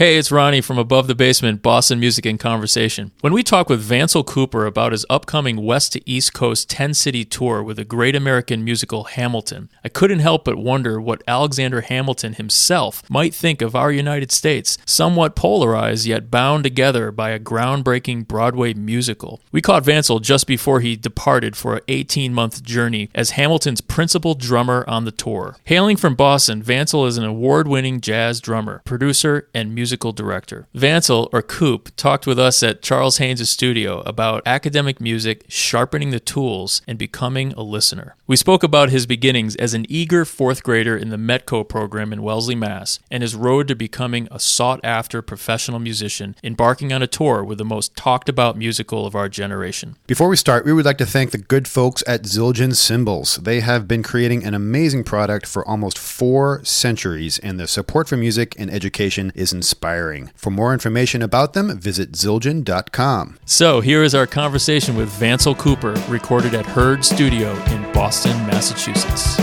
Hey, it's Ronnie from Above the Basement, Boston Music and Conversation. When we talk with Vancil Cooper about his upcoming West to East Coast 10-city tour with the great American musical Hamilton, I couldn't help but wonder what Alexander Hamilton himself might think of our United States, somewhat polarized yet bound together by a groundbreaking Broadway musical. We caught Vancil just before he departed for an 18-month journey as Hamilton's principal drummer on the tour. Hailing from Boston, Vancil is an award-winning jazz drummer, producer, and musical director. Vancil, or Coop, talked with us at Charles Haynes' studio about academic music, sharpening the tools, and becoming a listener. We spoke about his beginnings as an eager fourth grader in the Metco program in Wellesley, Mass., and his road to becoming a sought-after professional musician, embarking on a tour with the most talked-about musical of our generation. Before we start, we would like to thank the good folks at Zildjian Cymbals. They have been creating an amazing product for almost 4 centuries, and their support for music and education is inspiring. For more information about them, visit Zildjian.com. So here is our conversation with Vancil Cooper, recorded at Herd Studio in Boston, Massachusetts.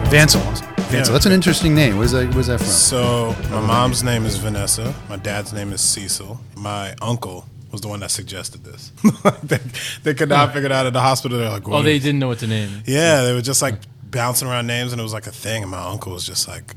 Vancil, that's an interesting name. Where's that from? So my mom's name is Vanessa. My dad's name is Cecil. My uncle was the one that suggested this. they could not figure it out at the hospital. They're like, oh, they didn't know what to name. Yeah, they were just like bouncing around names, and it was like a thing. And my uncle was just like,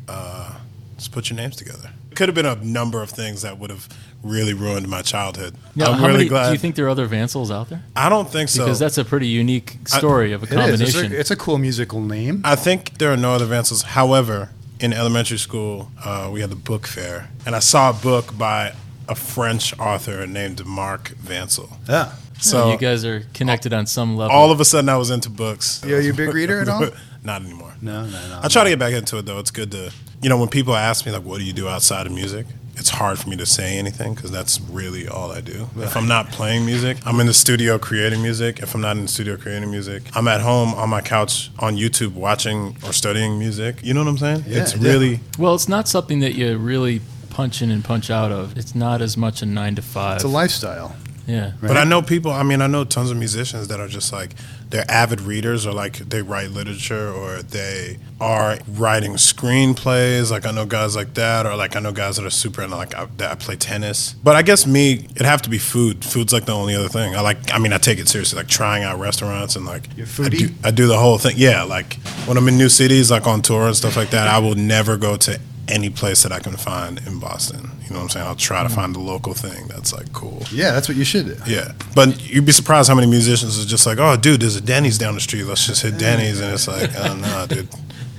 just put your names together. It could have been a number of things that would have really ruined my childhood. Now, I'm really glad. Do you think there are other Vancils out there? I don't think so. Because that's a pretty unique story of a combination. It's a cool musical name. I think there are no other Vancils. However, in elementary school, we had the book fair, and I saw a book by a French author named Mark Vancil. Yeah. So you guys are connected on some level. All of a sudden, I was into books. Are you a big reader at all? Not anymore. No. I try to get back into it, though. It's good to, when people ask me, like, what do you do outside of music? It's hard for me to say anything because that's really all I do. Right. If I'm not playing music, I'm in the studio creating music. If I'm not in the studio creating music, I'm at home on my couch on YouTube watching or studying music. You know what I'm saying? Yeah, it's really... Well, it's not something that you really punch in and punch out of. It's not as much a 9 to 5. It's a lifestyle. Yeah. Right? But I know people, I know tons of musicians that are just like, they're avid readers, or like they write literature, or they are writing screenplays. Like I know guys like that, or like I know guys that are super into like I play tennis. But I guess it'd have to be food. Food's like the only other thing. I take it seriously, like trying out restaurants and like you're foodie? I do the whole thing. Yeah, like when I'm in new cities, like on tour and stuff like that, I will never go to any place that I can find in Boston. You know what I'm saying? I'll try to find the local thing that's like cool. Yeah, that's what you should do. Yeah, but you'd be surprised how many musicians are just like, oh, dude, there's a Denny's down the street. Let's just hit Denny's, and it's like, oh no, dude.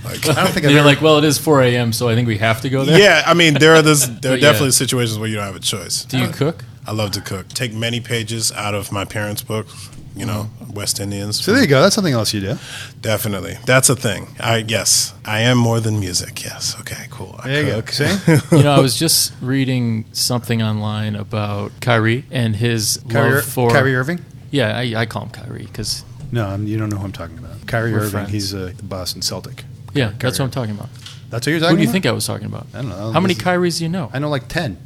Like, I don't think you're like, well, it is 4 a.m., so I think we have to go there. Yeah, there are definitely situations where you don't have a choice. Do you cook? I love to cook. Take many pages out of my parents' books. West Indians. So there you go. That's something else you do. Definitely. That's a thing. Yes, I am more than music. Yes. Okay, cool. There you go. See? I was just reading something online about Kyrie and his love for... Kyrie Irving? Yeah, I call him Kyrie because... No, you don't know who I'm talking about. Kyrie Irving, friends. he's a Boston Celtic. Yeah, that's what I'm talking about. That's what you're talking about? Who do you think I was talking about? I don't know. How many Kyries do you know? I know like 10.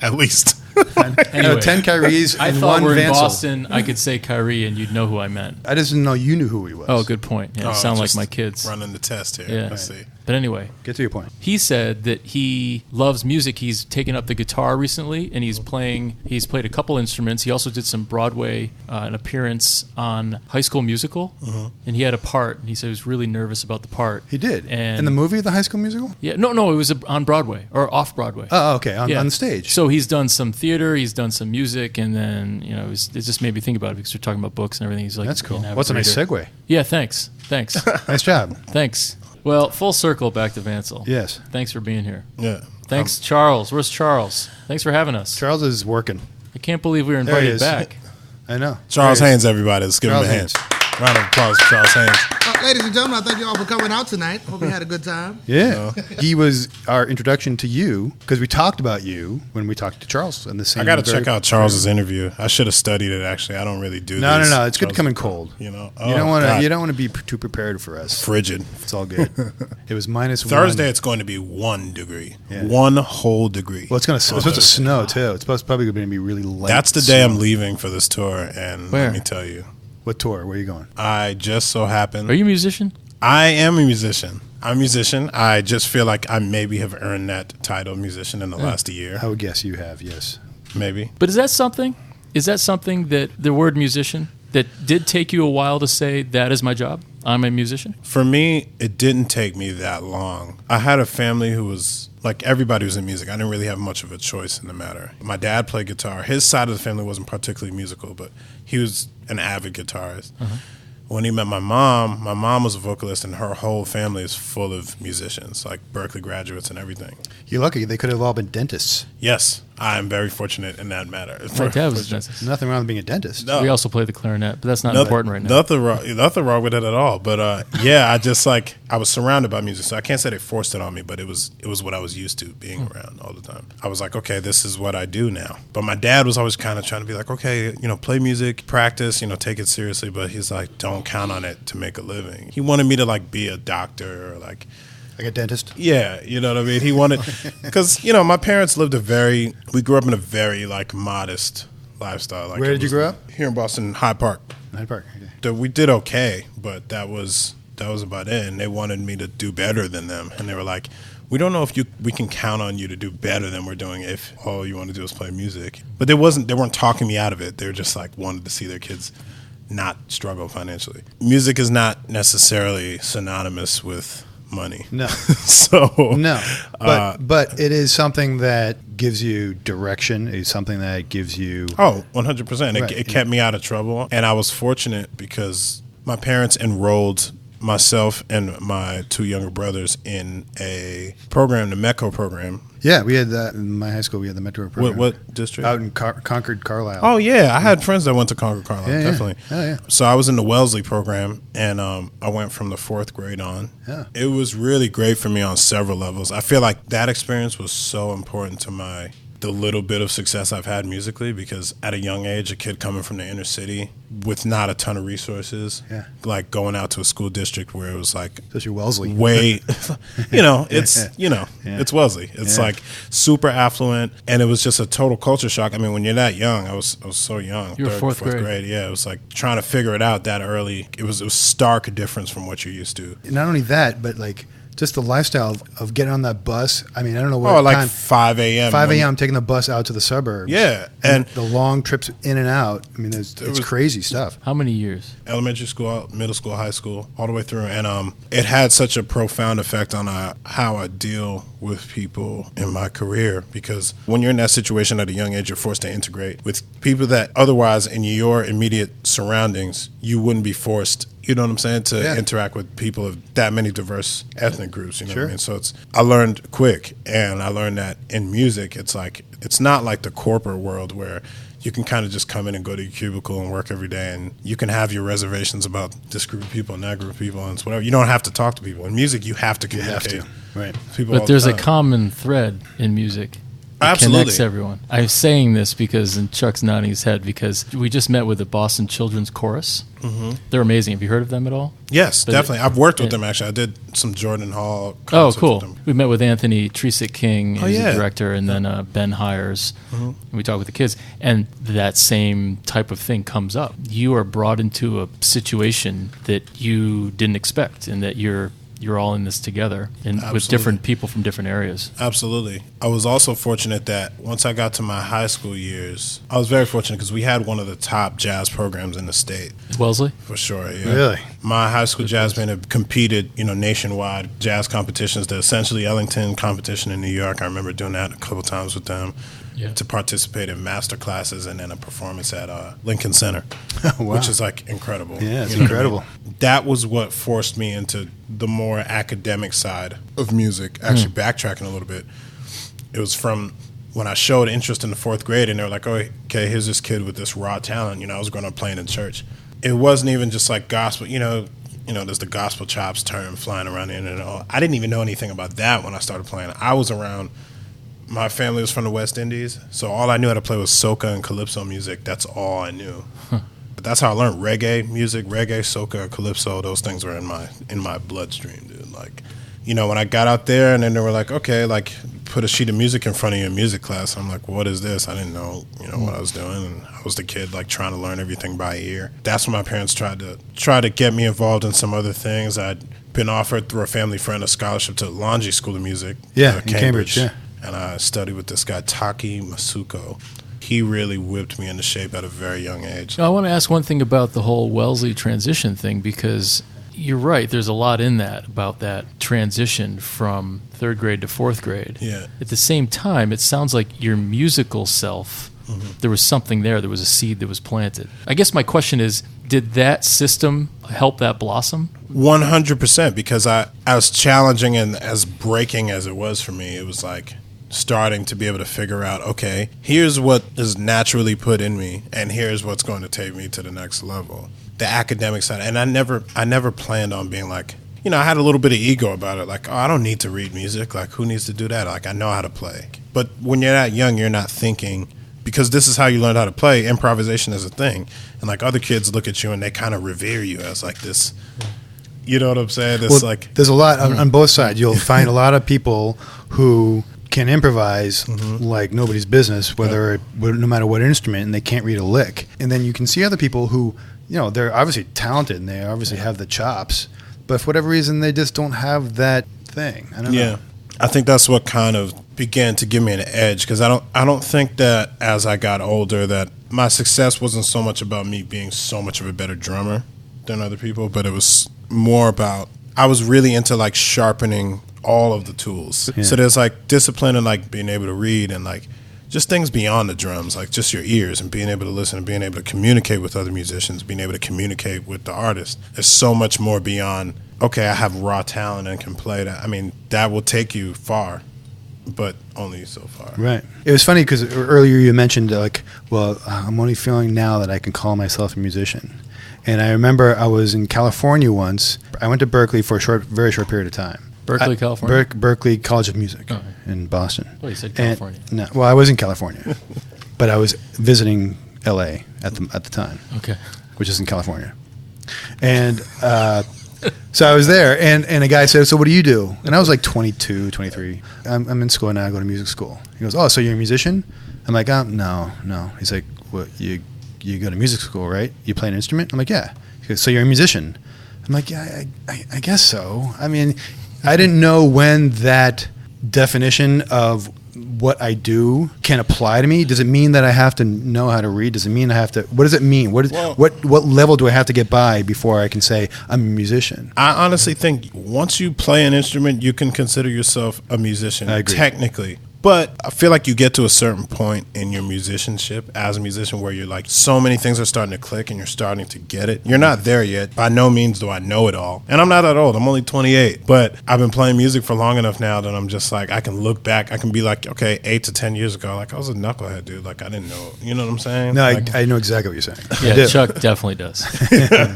At least. I know 10 Kyries I and thought one we're in Vancil. Boston. I could say Kyrie and you'd know who I meant. I just didn't know you knew who he was. Oh, good point. Yeah, sound like my kids. Running the test here. Yeah. I see. But anyway. Get to your point. He said that he loves music. He's taken up the guitar recently, and he's played a couple instruments. He also did some Broadway, an appearance on High School Musical, and he had a part, and he said he was really nervous about the part. He did? And in the movie, The High School Musical? Yeah. No, it was on Broadway, or off Broadway. Oh, okay, on the stage. So he's done some theater, he's done some music, and then, it just made me think about it because we're talking about books and everything. He's like, that's cool. What's a nice segue? Yeah, thanks. Nice job. Thanks. Well, full circle back to Vancil. Yes. Thanks for being here. Yeah. Thanks, Charles. Where's Charles? Thanks for having us. Charles is working. I can't believe we were invited back. I know. Charles Haynes, everybody. Let's give him a hand. Round of applause for Charles Haynes. Ladies and gentlemen, I thank you all for coming out tonight. Hope you had a good time. Yeah. He was our introduction to you because we talked about you when we talked to Charles in the same. I got to check out Charles's interview. I should have studied it, actually. I don't really do No. these. It's good to come in cold. You don't want to be too prepared for us. Frigid. It's all good. It was minus Thursday, 1. it's going to be 1 degree. Yeah. 1 whole degree. Well, it's supposed to snow, too. It's probably going to be really light. That's the day I'm leaving for this tour, and Where? let me tell you. What tour? Where are you going? I just so happen. Are you a musician? I am a musician. I'm a musician. I just feel like I maybe have earned that title of musician in the last year. I would guess you have, yes. Maybe. But is that something that the word musician, that did take you a while to say, that is my job? I'm a musician? For me, it didn't take me that long. I had a family who was, like, everybody was in music. I didn't really have much of a choice in the matter. My dad played guitar. His side of the family wasn't particularly musical, but he was an avid guitarist. Uh-huh. When he met my mom was a vocalist, and her whole family is full of musicians, like Berkeley graduates and everything. You're lucky. They could have all been dentists. Yes, I'm very fortunate in that matter. My dad was a dentist. Nothing wrong with being a dentist. No. We also play the clarinet, but that's not important right now. Nothing wrong with it at all. But yeah, I was surrounded by music, so I can't say they forced it on me, but it was what I was used to being around all the time. I was like, okay, this is what I do now. But my dad was always kind of trying to be like, okay, play music, practice, take it seriously. But he's like, don't count on it to make a living. He wanted me to like be a doctor or like a dentist? Yeah, you know what I mean? He wanted, because, my parents we grew up in a very, like, modest lifestyle. Like, where did you grow up? Here in Boston, Hyde Park. Hyde Park, okay. We did okay, but that was about it. And they wanted me to do better than them. And they were like, we don't know if we can count on you to do better than we're doing if all you want to do is play music. But they weren't talking me out of it. They were just, like, wanted to see their kids not struggle financially. Music is not necessarily synonymous with money. No. No. But it is something that gives you direction. It's something that gives you... Oh, 100%. Right. It kept me out of trouble. And I was fortunate because my parents enrolled myself and my two younger brothers in a program, the Metco program. Yeah, we had that in my high school. We had the Metro program. What district? Out in Concord, Carlisle. Oh, yeah. I had friends that went to Concord, Carlisle, yeah, definitely. Yeah. Oh, yeah. So I was in the Wellesley program, and I went from the 4th grade on. Yeah. It was really great for me on several levels. I feel like that experience was so important to the little bit of success I've had musically, because at a young age, a kid coming from the inner city with not a ton of resources, like going out to a school district where it was like, especially Wellesley, it's Wellesley. It's like super affluent, and it was just a total culture shock. I mean, when you're that young, I was so young. You were 4th grade. Yeah, it was like trying to figure it out that early. It was stark difference from what you're used to. Not only that, but like just the lifestyle of getting on that bus. I mean, I don't know what time. 5 a.m. 5 a.m. taking the bus out to the suburbs. Yeah. And the long trips in and out. I mean, it's crazy stuff. How many years? Elementary school, middle school, high school, all the way through. And it had such a profound effect on how I deal with people in my career, because when you're in that situation at a young age, you're forced to integrate with people that otherwise in your immediate surroundings, you wouldn't be forced, you know what I'm saying, to interact with people of that many diverse ethnic groups, you know what I mean? So I learned quick, and I learned that in music, it's not like the corporate world where you can kind of just come in and go to your cubicle and work every day, and you can have your reservations about this group of people and that group of people, and it's whatever. You don't have to talk to people. In music, you have to communicate. You have to. Right. People but there's a common thread in music. It connects everyone. I'm saying this because, and Chuck's nodding his head, because we just met with the Boston Children's Chorus. Mm-hmm. They're amazing. Have you heard of them at all? Yes, definitely. I've worked with them, actually. I did some Jordan Hall Oh, concerts cool. with them. We met with Anthony Tresick King, who's the director, and then Ben Hires. Mm-hmm. And we talked with the kids, and that same type of thing comes up. You are brought into a situation that you didn't expect, and that you're all in this together, and with different people from different areas. Absolutely. I was also fortunate that once I got to my high school years, I was very fortunate because we had one of the top jazz programs in the state. Wellesley? For sure, yeah. Really? My high school jazz band had competed, nationwide jazz competitions, the essentially Ellington competition in New York. I remember doing that a couple times with them. Yeah. To participate in master classes and then a performance at Lincoln Center, which is like incredible. Yeah, it's incredible. That was what forced me into the more academic side of music. Actually, backtracking a little bit, it was from when I showed interest in the 4th grade, and they were like, "Oh, okay, here's this kid with this raw talent." I was going to play in church. It wasn't even just like gospel. There's the gospel chops term flying around in and all. I didn't even know anything about that when I started playing. I was around. My family was from the West Indies, so all I knew how to play was soca and calypso music. That's all I knew. But that's how I learned reggae music. Reggae, soca, calypso, those things were in my bloodstream, dude. Like, when I got out there, and then they were like, okay, like put a sheet of music in front of you in music class. I'm like, what is this? I didn't know, what I was doing. And I was the kid, like, trying to learn everything by ear. That's when my parents tried to get me involved in some other things. I'd been offered through a family friend a scholarship to Lindsay School of Music. Yeah, in Cambridge, yeah. And I studied with this guy, Taki Masuko. He really whipped me into shape at a very young age. Now, I want to ask one thing about the whole Wellesley transition thing, because you're right. There's a lot in that about that transition from third grade to fourth grade. Yeah. At the same time, it sounds like your musical self, there was something there. There was a seed that was planted. I guess my question is, did that system help that blossom? 100%, because I was challenging, and as breaking as it was for me, it was like starting to be able to figure out, okay, here's what is naturally put in me, and here's what's going to take me to the next level. The academic side, and I never planned on being like, I had a little bit of ego about it, like, oh, I don't need to read music, like, who needs to do that? Like, I know how to play. But when you're that young, you're not thinking, because this is how you learn how to play. Improvisation is a thing, and like other kids look at you and they kind of revere you as like this. You know what I'm saying? It's like there's a lot on both sides. You'll find a lot of people who can improvise like nobody's business, no matter what instrument, and they can't read a lick. And then you can see other people who, they're obviously talented and they obviously have the chops, but for whatever reason they just don't have that thing. I don't know. I think that's what kind of began to give me an edge, because I don't think that as I got older that my success wasn't so much about me being so much of a better drummer than other people, but it was more about I was really into like sharpening all of the tools. Yeah. So there's like discipline and like being able to read and like just things beyond the drums, like just your ears and being able to listen and being able to communicate with other musicians, being able to communicate with the artist. There's so much more beyond, okay, I have raw talent and can play that. I mean, that will take you far, but only so far. Right. It was funny because earlier you mentioned like, well, I'm only feeling now that I can call myself a musician. And I remember I was in California once. I went to Berkeley for a very short period of time. Berkeley, California? Berkeley College of Music in Boston. Oh, you said California. No, well, I was in California, but I was visiting L.A. at the time. Okay. Which is in California. And so I was there, and a guy said, so what do you do? And I was like 22, 23. I'm in school now. I go to music school. He goes, oh, so you're a musician? I'm like, no. He's like, well, you go to music school, right? You play an instrument? I'm like, yeah. He goes, so you're a musician? I'm like, yeah, I guess so. I mean, I didn't know when that definition of what I do can apply to me. Does it mean that I have to know how to read? Does it mean I have to? What does it mean? What level do I have to get by before I can say I'm a musician? I honestly think once you play an instrument, you can consider yourself a musician. I agree. Technically. But I feel like you get to a certain point in your musicianship as a musician where you're like, so many things are starting to click and you're starting to get it. You're not there yet. By no means do I know it all. And I'm not that old. I'm only 28. But I've been playing music for long enough now that I'm just like, I can look back. I can be like, okay, 8 to 10 years ago, like I was a knucklehead, dude. Like I didn't know. You know what I'm saying? No, like, I know exactly what you're saying. Yeah, Chuck definitely does.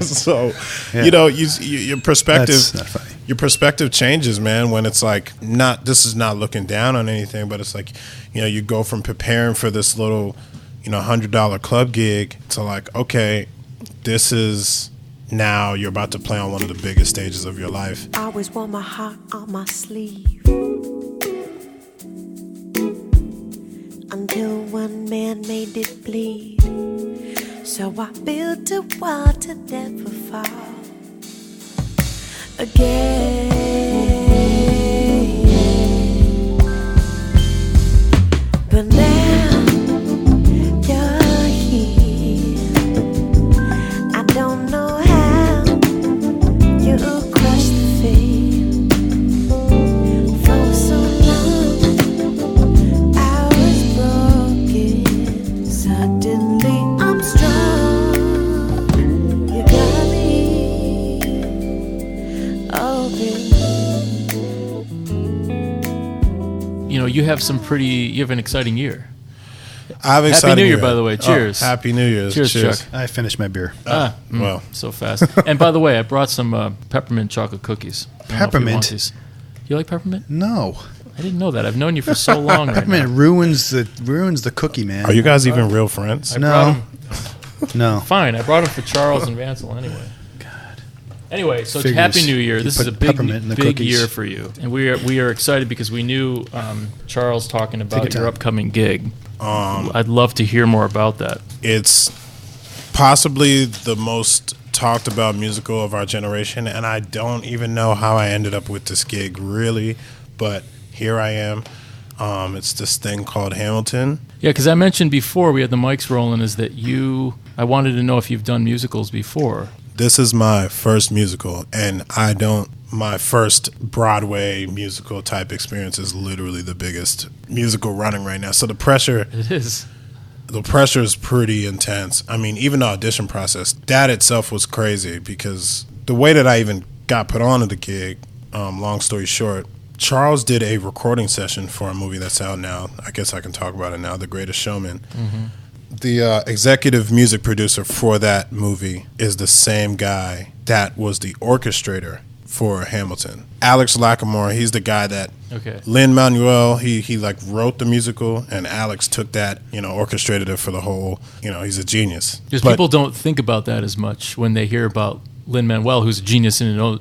So, your perspective. That's not funny. Your perspective changes, man, when it's like this is not looking down on anything, but it's like, you go from preparing for this little, $100 club gig to like, okay, this is now you're about to play on one of the biggest stages of your life. I always wore my heart on my sleeve until one man made it bleed. So I built a wall to never fall again. But now you're here. I don't know how you crushed the fear. For so long I was broken. Suddenly I'm strong. You got me open. You have an exciting year. Happy New Year, by the way. Cheers. Oh, Happy New Year. Cheers, Chuck. I finished my beer. Well. So fast. And by the way, I brought some peppermint chocolate cookies. Peppermint? You like peppermint? No. I didn't know that. I've known you for so long right Peppermint now. ruins the cookie, man. Are you guys even real friends? No. No. Fine. I brought them for Charles and Vancil anyway. God. Anyway, so Figures. Happy New Year. You This is put a big peppermint in the big cookies. year for you. And we are excited because we knew Charles talking about your your time. upcoming gig. I'd love to hear more about that. It's possibly the most talked about musical of our generation, and I don't even know how I ended up with this gig, really, but here I am. It's this thing called Hamilton. Yeah, because I mentioned before we had the mics rolling is that I wanted to know if you've done musicals before. This is my first musical, and my first Broadway musical type experience is literally the biggest musical running right now. So the pressure It is. is pretty intense. I mean, even the audition process, that itself was crazy because the way that I even got put on to the gig, long story short, Charles did a recording session for a movie that's out now. I guess I can talk about it now, The Greatest Showman. Mm-hmm. The executive music producer for that movie is the same guy that was the orchestrator for Hamilton. Alex Lackamore, he's the guy that Lin-Manuel, he like wrote the musical, and Alex took that, orchestrated it for the whole, he's a genius. Because people don't think about that as much when they hear about Lin-Manuel, who's a genius in his own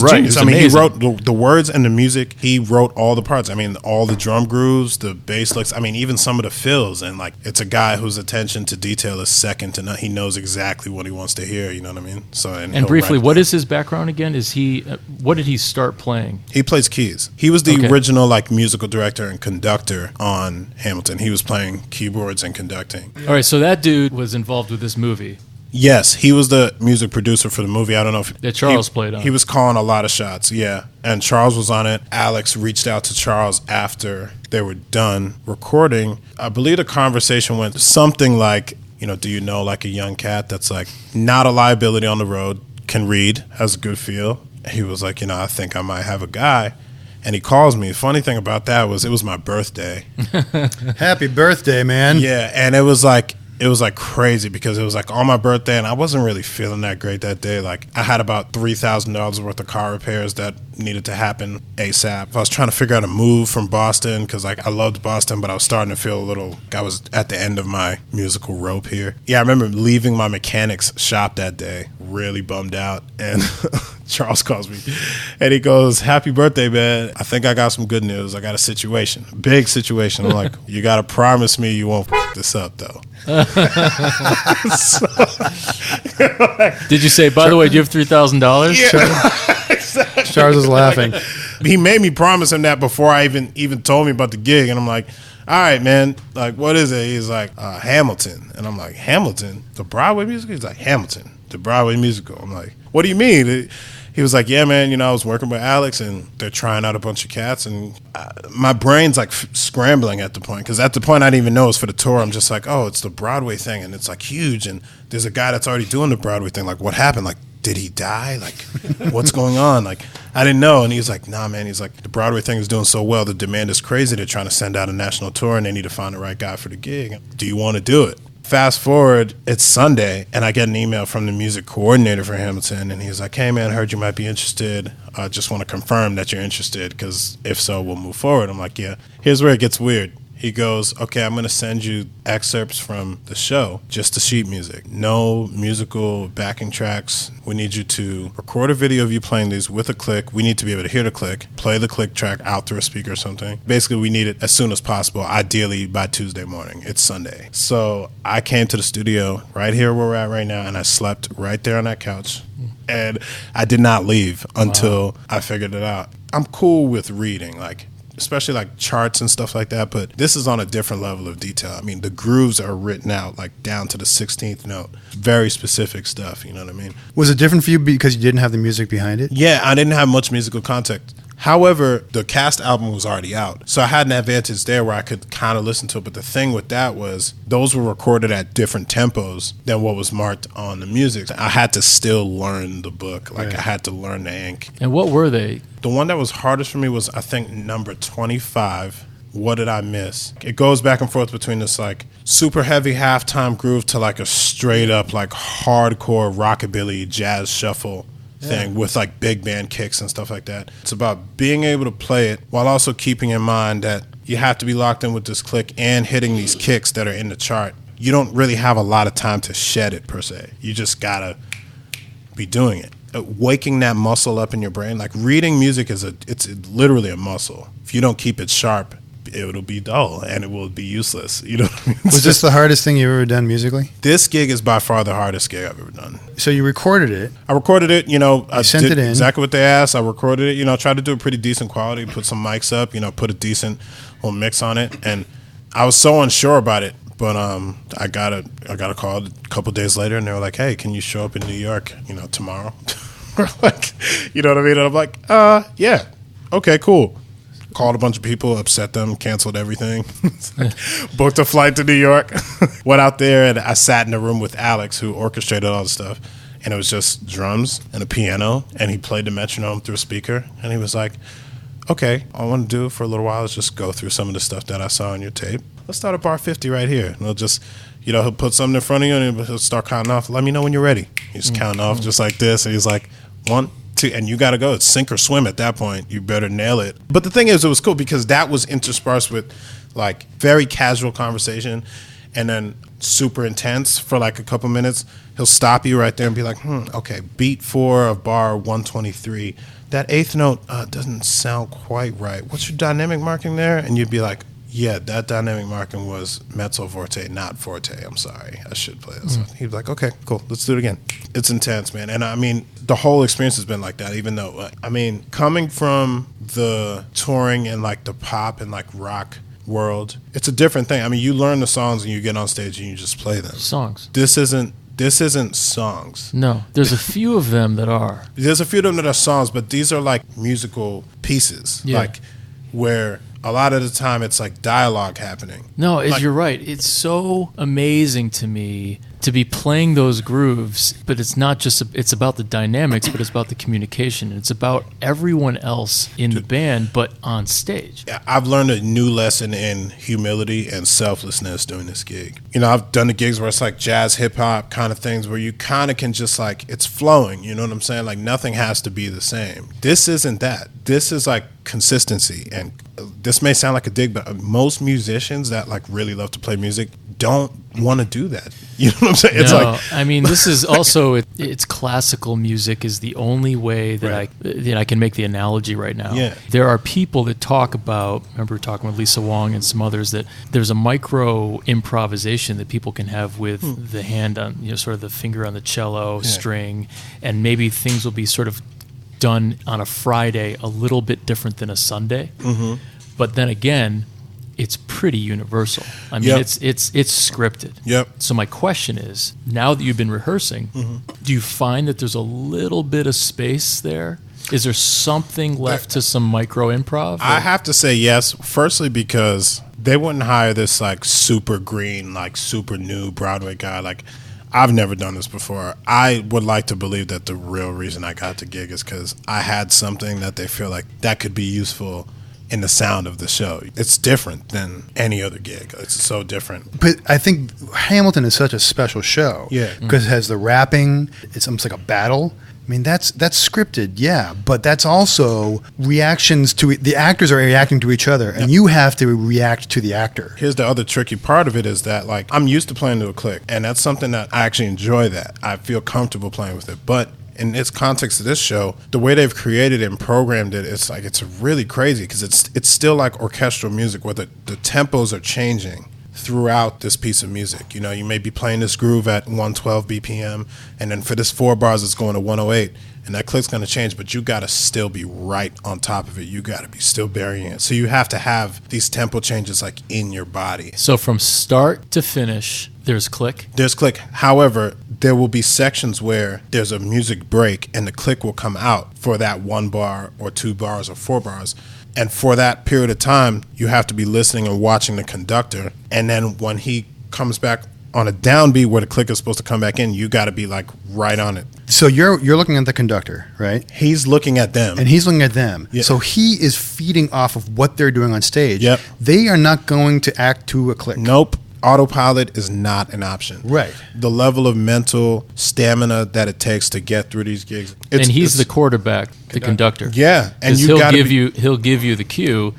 right. Genius. I mean, he wrote the words and the music. He wrote all the parts. I mean, all the drum grooves, the bass licks. I mean, even some of the fills. And like, it's a guy whose attention to detail is second to none. He knows exactly what he wants to hear. You know what I mean? So and briefly, what is his background again? Is he? What did he start playing? He plays keys. He was the original like musical director and conductor on Hamilton. He was playing keyboards and conducting. All right, so that dude was involved with this movie. Yes, he was the music producer for the movie. I don't know if that Charles played on. He was calling a lot of shots, yeah. And Charles was on it. Alex reached out to Charles after they were done recording. I believe the conversation went something like, do you know like a young cat that's like not a liability on the road, can read, has a good feel? He was like, I think I might have a guy. And he calls me. The funny thing about that was it was my birthday. Happy birthday, man. Yeah, and it was like crazy because it was like on my birthday and I wasn't really feeling that great that day. Like I had about $3,000 worth of car repairs that needed to happen ASAP. I was trying to figure out a move from Boston because like I loved Boston, but I was starting to feel I was at the end of my musical rope here. Yeah, I remember leaving my mechanic's shop that day, really bummed out, and Charles calls me and he goes, "Happy birthday, man. I think I got some good news. I got a situation, big situation." I'm like, "You got to promise me you won't f this up though." Did you say, by the way, do you have $3,000? Yeah. Charles is laughing. He made me promise him that before I even told me about the gig, and I'm like, "All right, man. Like, what is it?" He's like, "Hamilton," and I'm like, "Hamilton, the Broadway musical?" He's like, "Hamilton, the Broadway musical." I'm like, "What do you mean?" He was like, "Yeah, man, I was working with Alex and they're trying out a bunch of cats." And my brain's like scrambling at the point because at the point I didn't even know it was for the tour. I'm just like, "Oh, it's the Broadway thing and it's like huge. And there's a guy that's already doing the Broadway thing. Like, what happened? Like, did he die? Like, what's going on?" Like, I didn't know. And he's like, "Nah, man." He's like, "The Broadway thing is doing so well. The demand is crazy. They're trying to send out a national tour and they need to find the right guy for the gig. Do you want to do it?" Fast forward, it's Sunday, and I get an email from the music coordinator for Hamilton, and he's like, "Hey, man, heard you might be interested. I just want to confirm that you're interested, because if so, we'll move forward." I'm like, "Yeah." Here's where it gets weird. He goes, "Okay, I'm going to send you excerpts from the show, just the sheet music. No musical backing tracks. We need you to record a video of you playing these with a click. We need to be able to hear the click, play the click track out through a speaker or something. Basically, we need it as soon as possible, ideally by Tuesday morning. It's Sunday." So I came to the studio right here where we're at right now, and I slept right there on that couch. And I did not leave until I figured it out. I'm cool with reading, especially like charts and stuff like that, but this is on a different level of detail. I mean, the grooves are written out like down to the 16th note. Very specific stuff, you know what I mean? Was it different for you because you didn't have the music behind it? Yeah, I didn't have much musical context. However, the cast album was already out, so I had an advantage there where I could kind of listen to it. But the thing with that was those were recorded at different tempos than what was marked on the music. I had to still learn the book. I had to learn the ink. And what were they? The one that was hardest for me was, I think, number 25. What Did I Miss? It goes back and forth between this like super heavy halftime groove to like a straight up like hardcore rockabilly jazz shuffle thing with like big band kicks and stuff like that. It's about being able to play it while also keeping in mind that you have to be locked in with this click and hitting these kicks that are in the chart. You don't really have a lot of time to shed it per se. You just gotta be doing it. waking that muscle up in your brain. Like reading music it's literally a muscle. If you don't keep it sharp, it'll be dull and it will be useless. You know what I mean? Was this the hardest thing you've ever done musically? This gig is by far the hardest gig I've ever done. So you recorded it. I recorded it, I sent did it in. exactly what they asked. I recorded it, tried to do a pretty decent quality, put some mics up, put a decent little mix on it. And I was so unsure about it, but I got a call a couple days later and they were like, hey, can you show up in New York, tomorrow? Like, you know what I mean? And I'm like, yeah, okay, cool. Called a bunch of people, upset them, canceled everything. Booked a flight to New York. Went out there and I sat in a room with Alex, who orchestrated all the stuff. And it was just drums and a piano. And he played the metronome through a speaker. And he was like, okay, all I want to do for a little while is just go through some of the stuff that I saw on your tape. Let's start at bar 50 right here. And he'll just, he'll put something in front of you and he'll start counting off. Let me know when you're ready. He's counting off just like this. And he's like, 1, 2, and you got to go. It's sink or swim at that point. You better nail it. But the thing is, it was cool because that was interspersed with like very casual conversation and then super intense for like a couple minutes. He'll stop you right there and be like, okay, beat 4 of bar 123. That 8th note doesn't sound quite right. What's your dynamic marking there? And you'd be like, yeah, that dynamic marking was mezzo forte, not forte. I'm sorry. I should play this. He'd be like, okay, cool. Let's do it again. It's intense, man. And I mean, the whole experience has been like that, even though, coming from the touring and like the pop and like rock world, it's a different thing. I mean, you learn the songs and you get on stage and you just play them. Songs. This isn't songs. No, there's a few of them that are. There's a few of them that are songs, but these are like musical pieces. Yeah. Like where a lot of the time it's like dialogue happening. No, like, you're right. It's so amazing to me to be playing those grooves, but it's not just, it's about the dynamics, but it's about the communication. It's about everyone else in the band, but on stage. I've learned a new lesson in humility and selflessness doing this gig. I've done the gigs where it's like jazz, hip hop kind of things where you kind of can just like, it's flowing, you know what I'm saying? Like nothing has to be the same. This isn't that. This is like consistency. And this may sound like a dig, but most musicians that like really love to play music don't want to do that. You know what I'm saying? It's this is also it's classical music is the only way that I can make the analogy right now. Yeah. There are people that talk about, remember talking with Lisa Wong and some others, that there's a micro improvisation that people can have with the hand on, sort of the finger on the cello string, and maybe things will be sort of done on a Friday a little bit different than a Sunday. Mm-hmm. But then again, it's pretty universal. I mean, it's scripted. Yep. So my question is, now that you've been rehearsing, do you find that there's a little bit of space there? Is there something left to some micro improv? I have to say yes. Firstly, because they wouldn't hire this like super green, like super new Broadway guy. Like, I've never done this before. I would like to believe that the real reason I got the gig is because I had something that they feel like that could be useful in the sound of the show. It's different than any other gig. It's so different. But I think Hamilton is such a special show. Yeah. Because it has the rapping. It's almost like a battle. I mean, that's scripted, yeah, but that's also reactions to the actors are reacting to each other, and you have to react to the actor. Here's the other tricky part of it is that, like, I'm used to playing to a click, and that's something that I actually enjoy that. I feel comfortable playing with it, but in its context of this show, the way they've created it and programmed it, it's like, it's really crazy because it's still like orchestral music where the tempos are changing throughout this piece of music. You may be playing this groove at 112 BPM, and then for this 4 bars, it's going to 108, and that click's going to change, but you got to still be right on top of it. You got to be still burying it. So you have to have these tempo changes like in your body. So from start to finish, there's click? There's click. However, there will be sections where there's a music break and the click will come out for that 1 bar or 2 bars or 4 bars. And for that period of time, you have to be listening and watching the conductor. And then when he comes back on a downbeat where the click is supposed to come back in, you got to be like right on it. So you're looking at the conductor, right? He's looking at them. And he's looking at them. Yeah. So he is feeding off of what they're doing on stage. Yep. They are not going to act to a click. Nope. Autopilot is not an option. Right. The level of mental stamina that it takes to get through these gigs. And he's the quarterback, the conductor. Yeah. And he'll give you the cue,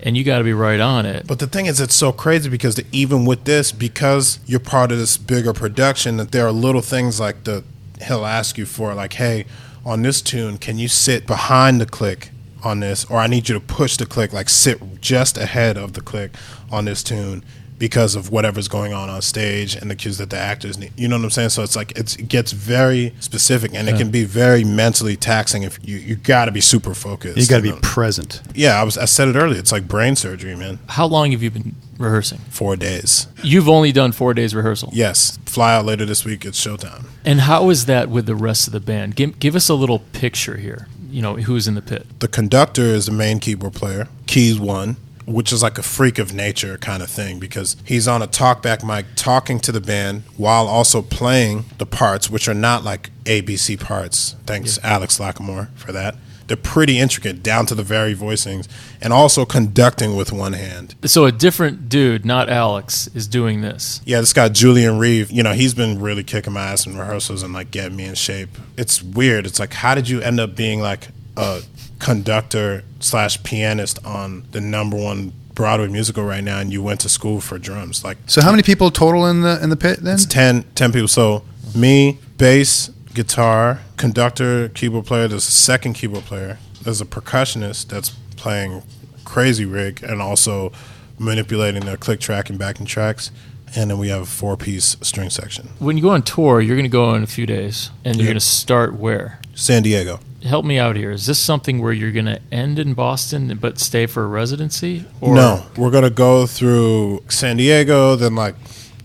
and you got to be right on it. But the thing is, it's so crazy because even with this, because you're part of this bigger production, that there are little things like he'll ask you for, like, hey, on this tune, can you sit behind the click on this, or I need you to push the click, like sit just ahead of the click on this tune because of whatever's going on stage and the cues that the actors need. You know what I'm saying? So it's like it gets very specific, and it can be very mentally taxing if you got to be super focused. You got to be present. Yeah, I said it earlier. It's like brain surgery, man. How long have you been rehearsing? 4 days. You've only done 4 days rehearsal? Yes. Fly out later this week. It's showtime. And how is that with the rest of the band? Give us a little picture here. You know, who's in the pit? The conductor is the main keyboard player, keys 1, which is like a freak of nature kind of thing because he's on a talkback mic talking to the band while also playing the parts, which are not like ABC parts. Thanks, Alex Lackamore, for that. They're pretty intricate, down to the very voicings, and also conducting with one hand. So a different dude, not Alex, is doing this. Yeah, this guy, Julian Reeve, you know, he's been really kicking my ass in rehearsals and, like, getting me in shape. It's weird. It's like, how did you end up being, like, a conductor/pianist on the #1 Broadway musical right now, and you went to school for drums? Like, So how many people total in the pit then? it's 10 people. So me, bass, guitar, conductor, keyboard player. There's a second keyboard player. There's a percussionist that's playing crazy rig and also manipulating the click track and backing tracks. And then we have a 4-piece string section. When you go on tour, you're going to go in a few days, and you're Yep. going to start where? San Diego. Help me out here. Is this something where you're going to end in Boston but stay for a residency? Or No, we're going to go through San Diego, then like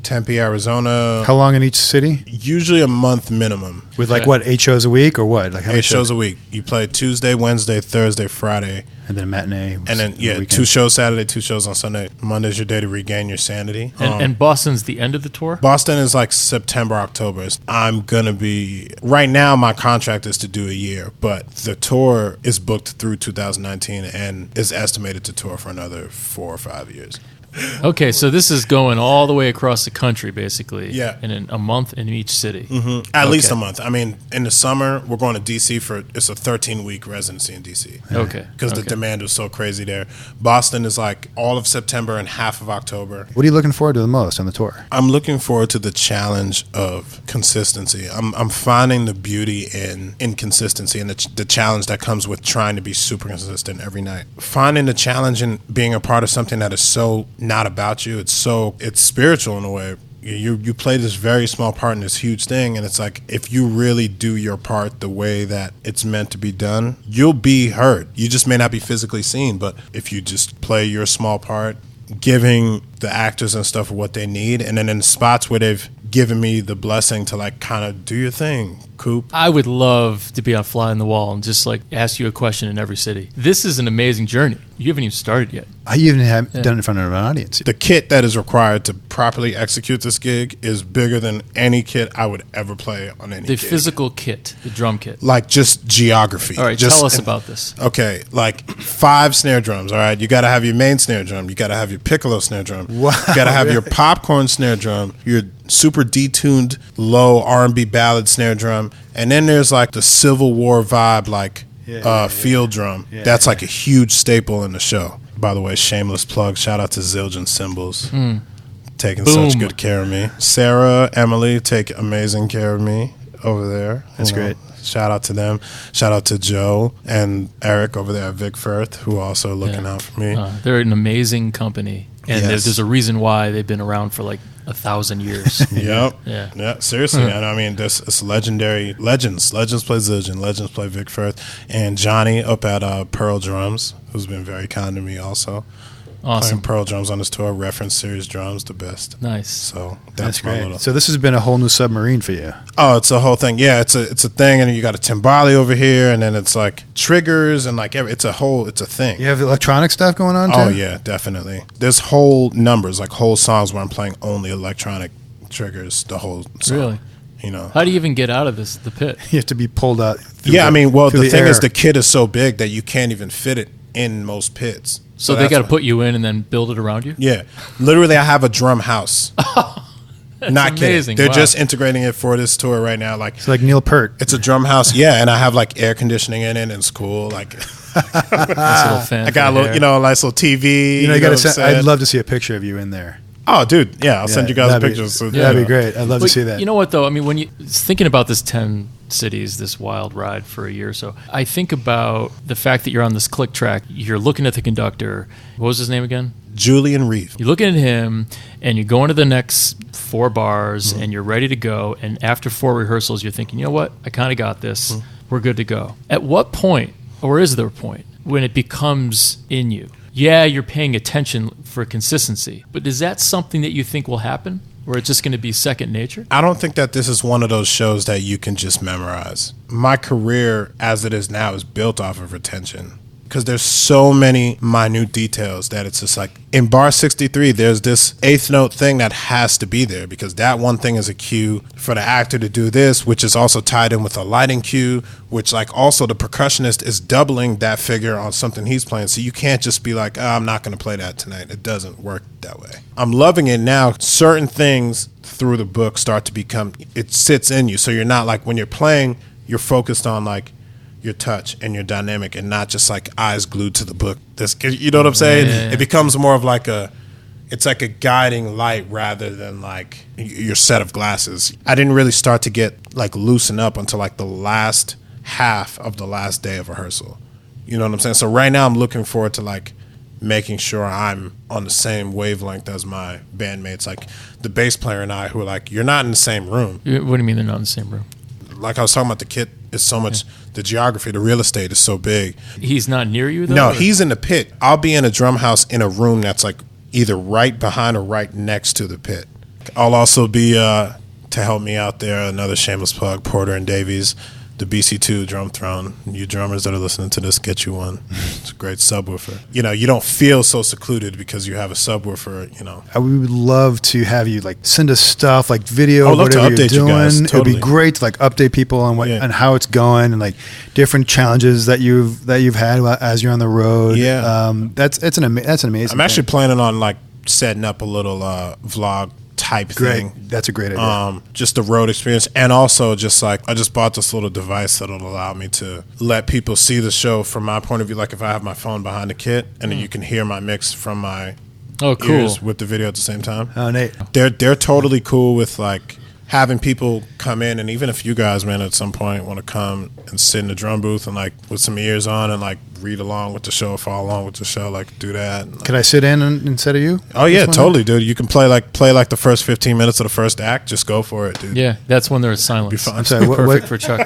Tempe, Arizona. How long in each city? Usually a month minimum. With like Okay. what, 8 shows a week or what? Like how many 8 shows a week. You play Tuesday, Wednesday, Thursday, Friday. And then a matinee. And then, yeah, weekend. 2 shows Saturday, 2 shows on Sunday. Monday's your day to regain your sanity. And Boston's the end of the tour? Boston is like September, October. I'm going to be, right now my contract is to do a year, but the tour is booked through 2019 and is estimated to tour for another 4 or 5 years. Okay, so this is going all the way across the country, basically. Yeah. And in a month in each city. At least Okay. a month. I mean, in the summer, we're going to D.C. it's a 13-week residency in D.C. Okay. Because the demand was so crazy there. Boston is like all of September and half of October. What are you looking forward to the most on the tour? I'm looking forward to the challenge of consistency. I'm finding the beauty in inconsistency and the challenge that comes with trying to be super consistent every night. Finding the challenge in being a part of something that is so not about you. It's spiritual in a way. You play this very small part in this huge thing, and it's like if you really do your part the way that it's meant to be done, you'll be heard. You just may not be physically seen, but if you just play your small part, giving the actors and stuff what they need, and then in spots where they've given me the blessing to like kind of do your thing, Coop. I would love to be on Fly on the Wall and just like ask you a question in every city. This is an amazing journey. You haven't even started yet. I even have done it in front of an audience. The kit that is required to properly execute this gig is bigger than any kit I would ever play on any The gig. physical kit, the drum kit. Like just geography. All right, Just- tell us about this. Okay, like 5 snare drums, all right? You got to have your main snare drum. You got to have your piccolo snare drum. Wow, You got to have your really? popcorn snare drum, your super detuned low R&B ballad snare drum, and then there's like the Civil War vibe like field drum. Yeah, That's yeah. like a huge staple in the show. By the way, shameless plug, shout out to Zildjian Cymbals. Taking Boom. such good care of me. Sarah, Emily take amazing care of me over there. That's You know, great. Shout out to them. Shout out to Joe and Eric over there at Vic Firth, who are also looking out for me. They're an amazing company, and Yes. there's a reason why they've been around for like 1,000 years. Yep. Yeah. Yeah. Seriously, man. I mean, it's legendary legends. Legends play Zildjian. Legends play Vic Firth, and Johnny up at Pearl Drums, who's been very kind to me also. Awesome. Playing Pearl Drums on this tour. Reference Series drums, the best. Nice. So That's that's my great. little. So this has been a whole new submarine for you. Oh, it's a whole thing. Yeah, it's a thing, and you got a timbale over here, and then it's like triggers and like it's a thing. You have electronic stuff going on too? Oh yeah, definitely. There's whole numbers, like whole songs where I'm playing only electronic triggers the whole song. Really? You know. How do you even get out of the pit? You have to be pulled out. through Yeah, I mean, well, through the thing is air. the kit is so big that you can't even fit it in most pits. So they that's got to why- put you in and then build it around you? Yeah, literally, I have a drum house. Not amazing. kidding. They're Wow. just integrating it for this tour right now. Like It's like Neil Peart. it's a drum house, yeah, and I have like air conditioning in it, and it's cool. Like Nice little fan I got a for little, hair. you know, a nice little TV. You know, you what got I'm to. saying? I'd love to see a picture of you in there. Oh, dude, yeah, I'll send you guys that'd be- pictures. So, That'd yeah. be great. I'd love But to see that. You know what, though? I mean, when you thinking about this 10 cities, this wild ride for a year or so. I think about the fact that you're on this click track. You're looking at the conductor. What was his name again? Julian Reeve. You're looking at him, and you're going to the next 4 bars, and you're ready to go. And after 4 rehearsals, you're thinking, you know what? I kind of got this. We're good to go. At what point, or is there a point, when it becomes in you? Yeah, you're paying attention for consistency, but is that something that you think will happen? Or it's just going to be second nature? I don't think that this is one of those shows that you can just memorize. My career, as it is now, is built off of retention. Because there's so many minute details that it's just like, in bar 63, there's this 8th note thing that has to be there, because that one thing is a cue for the actor to do this, which is also tied in with a lighting cue, which like also the percussionist is doubling that figure on something he's playing. So you can't just be like, oh, I'm not going to play that tonight. It doesn't work that way. I'm loving it now. Certain things through the book start to become, it sits in you. So you're not like, when you're playing, you're focused on like your touch and your dynamic, and not just like eyes glued to the book. This, you know what I'm saying? Yeah. It becomes more of like it's like a guiding light rather than like your set of glasses. I didn't really start to get like loosen up until like the last half of the last day of rehearsal. You know what I'm saying? So right now I'm looking forward to like making sure I'm on the same wavelength as my bandmates, like the bass player and I, who are like, you're not in the same room. What do you mean they're not in the same room? Like I was talking about, the kit is so much, the geography, the real estate is so big. He's not near you, though? No, he's in the pit. I'll be in a drum house in a room that's like either right behind or right next to the pit. I'll also be, to help me out there, another shameless plug, Porter and Davies, the BC2 drum throne. You drummers that are listening to this, get you one. It's a great subwoofer. You know, you don't feel so secluded because you have a subwoofer, you know. We would love to have you like send us stuff like video, I would love to whatever you're update you doing. guys, It would totally. be great to like update people on what and how it's going, and like different challenges that you've had as you're on the road. Yeah. That's an amazing. I'm actually planning on like setting up a little vlog type thing. That's a great idea. Just the road experience, and also just like I just bought this little device that'll allow me to let people see the show from my point of view. Like if I have my phone behind the kit, and then you can hear my mix from my ears with the video at the same time. Oh, Nate, they're totally cool with like having people come in, and even if you guys, man, at some point want to come and sit in the drum booth and like with some ears on and like read along with the show, follow along with the show, like do that. And, could I sit in instead of you? Oh yeah, totally, dude. You can play like the first 15 minutes of the first act. Just go for it, dude. Yeah, that's when there's silence. Be fun. I'm sorry, Perfect for Chuck.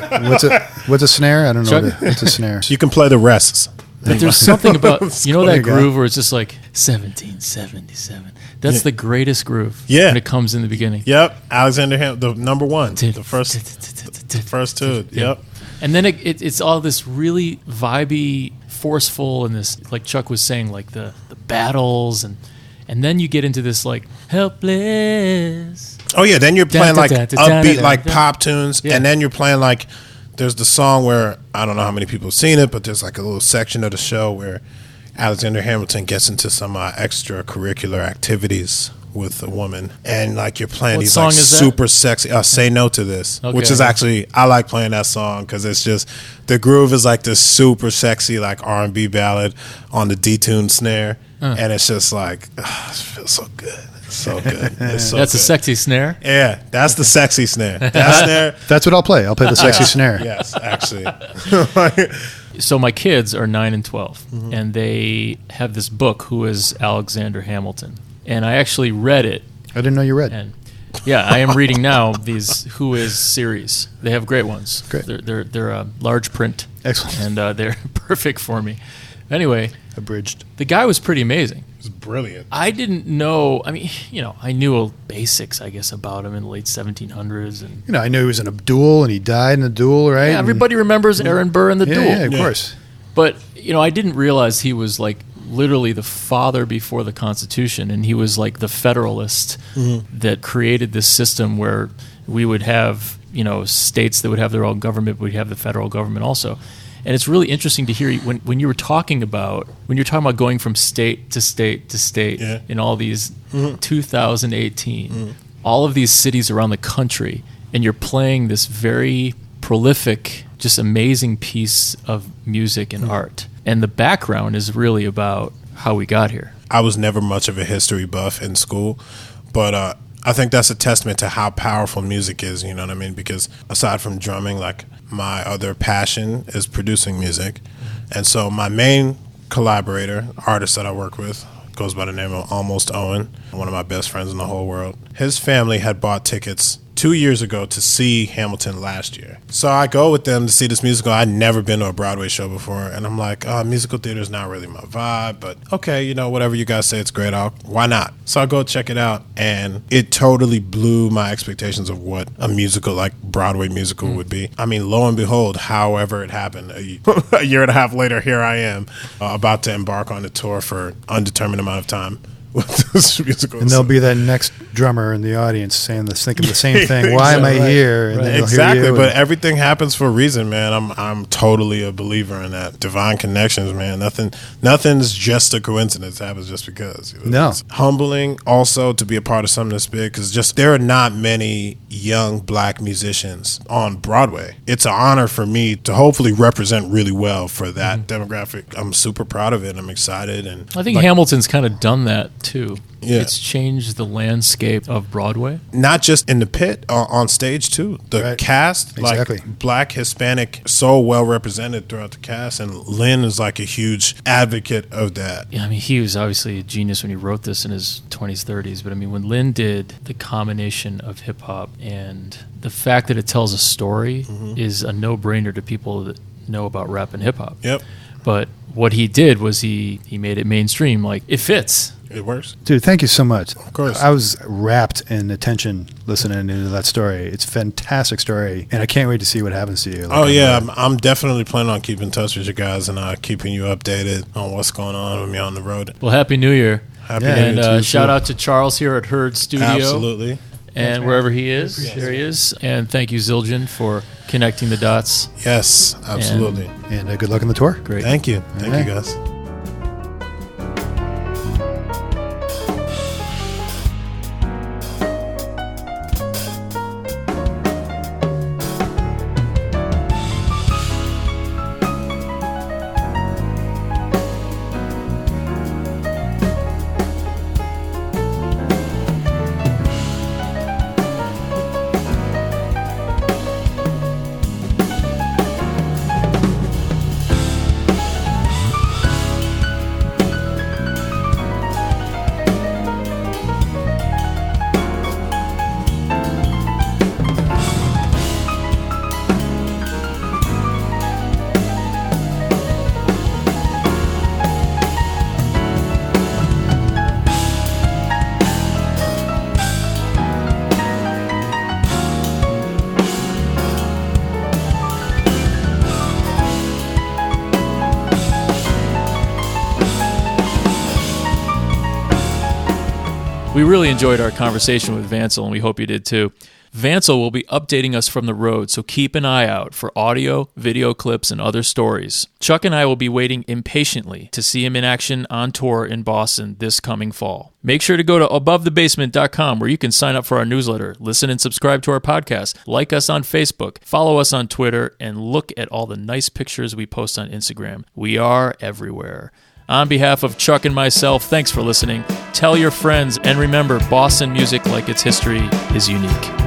What's a snare? I don't know. Chuck? What's a snare? You can play the rests. But there's something about, you know, that There you go. groove where it's just like 1777. That's the greatest groove. Yeah. When it comes in the beginning. Yep, Alexander Hamilton, the number one, the first two. Yep. And then it's all this really vibey, forceful, and this, like Chuck was saying, like the battles, and then you get into this like helpless. Oh yeah, then you're playing like upbeat like pop tunes, and then you're playing like, there's the song where, I don't know how many people have seen it, but there's like a little section of the show where Alexander Hamilton gets into some extracurricular activities with a woman, and like you're playing these like super sexy Say No to This, which is actually, I like playing that song because it's just, the groove is like this super sexy like R&B ballad on the detuned snare, and it's just like, it feels so good. It's so good. It's so That's good. a sexy snare. Yeah, that's the sexy snare. That snare. That's what I'll play. I'll play the sexy snare. Yes, actually. So my kids are 9 and 12, and they have this book, Who is Alexander Hamilton? And I actually read it. I didn't know you read. And yeah, I am reading now these Who Is series. They have great ones. Great. They're large print. Excellent. And they're perfect for me. Anyway, Abridged. the guy was pretty amazing. It's brilliant. I didn't know. I mean, you know, I knew basics, I guess, about him in the late 1700s, and You know, I knew he was in a duel and he died in a duel, right? yeah, everybody remembers Aaron Burr in the duel. Yeah, of course. But you know, I didn't realize he was like literally the father before the Constitution, and he was like the Federalist that created this system where we would have, you know, states that would have their own government, but we'd have the federal government also. And it's really interesting to hear you when you were talking about going from state to state to state in all these 2018, all of these cities around the country, and you're playing this very prolific, just amazing piece of music and art. And the background is really about how we got here. I was never much of a history buff in school, but I think that's a testament to how powerful music is, you know what I mean? Because aside from drumming, like my other passion is producing music. And so my main collaborator, artist that I work with, goes by the name of Almost Owen, one of my best friends in the whole world. His family had bought tickets 2 years ago to see Hamilton last year. So I go with them to see this musical. I'd never been to a Broadway show before, and I'm like, musical theater is not really my vibe, but okay, whatever you guys say, it's great. Why not? So I go check it out, and it totally blew my expectations of what a musical, like Broadway musical, would be. I mean, lo and behold, however it happened, a year and a half later, here I am, about to embark on a tour for undetermined amount of time with this musical. And there'll be that next drummer in the audience thinking the same thing. Why am I here? And then he'll exactly. hear you But everything happens for a reason, man. I'm totally a believer in that. Divine connections, man. Nothing's just a coincidence. It happens just because. No. It's humbling also to be a part of something this big, because just there are not many young black musicians on Broadway. It's an honor for me to hopefully represent really well for that demographic. I'm super proud of it. I'm excited. And I think Hamilton's kind of done that too. Yeah. It's changed the landscape of Broadway. Not just in the pit, on stage too. The cast, Exactly. like black, Hispanic, so well represented throughout the cast. And Lynn is like a huge advocate of that. Yeah, I mean, he was obviously a genius when he wrote this in his 20s, 30s. But I mean, when Lynn did the combination of hip hop and the fact that it tells a story is a no-brainer to people that know about rap and hip hop. Yep. But what he did was he made it mainstream. Like, it fits. It works. Dude, thank you so much. Of course. I was wrapped in attention listening to that story. It's a fantastic story, and I can't wait to see what happens to you. I'm definitely planning on keeping in touch with you guys and keeping you updated on what's going on with me on the road. Well, Happy New Year. Happy New Year And to you, shout too. out to Charles here at Herd Studio. Absolutely. And wherever he is, there he is. And thank you, Zildjian, for connecting the dots. Yes, absolutely. And good luck on the tour. Great. Thank you. Thank right. you, guys. We really enjoyed our conversation with Vancil, and we hope you did too. Vancil will be updating us from the road, so keep an eye out for audio, video clips, and other stories. Chuck and I will be waiting impatiently to see him in action on tour in Boston this coming fall. Make sure to go to abovethebasement.com where you can sign up for our newsletter, listen and subscribe to our podcast, like us on Facebook, follow us on Twitter, and look at all the nice pictures we post on Instagram. We are everywhere. On behalf of Chuck and myself, thanks for listening. Tell your friends, and remember, Boston music, like its history, is unique.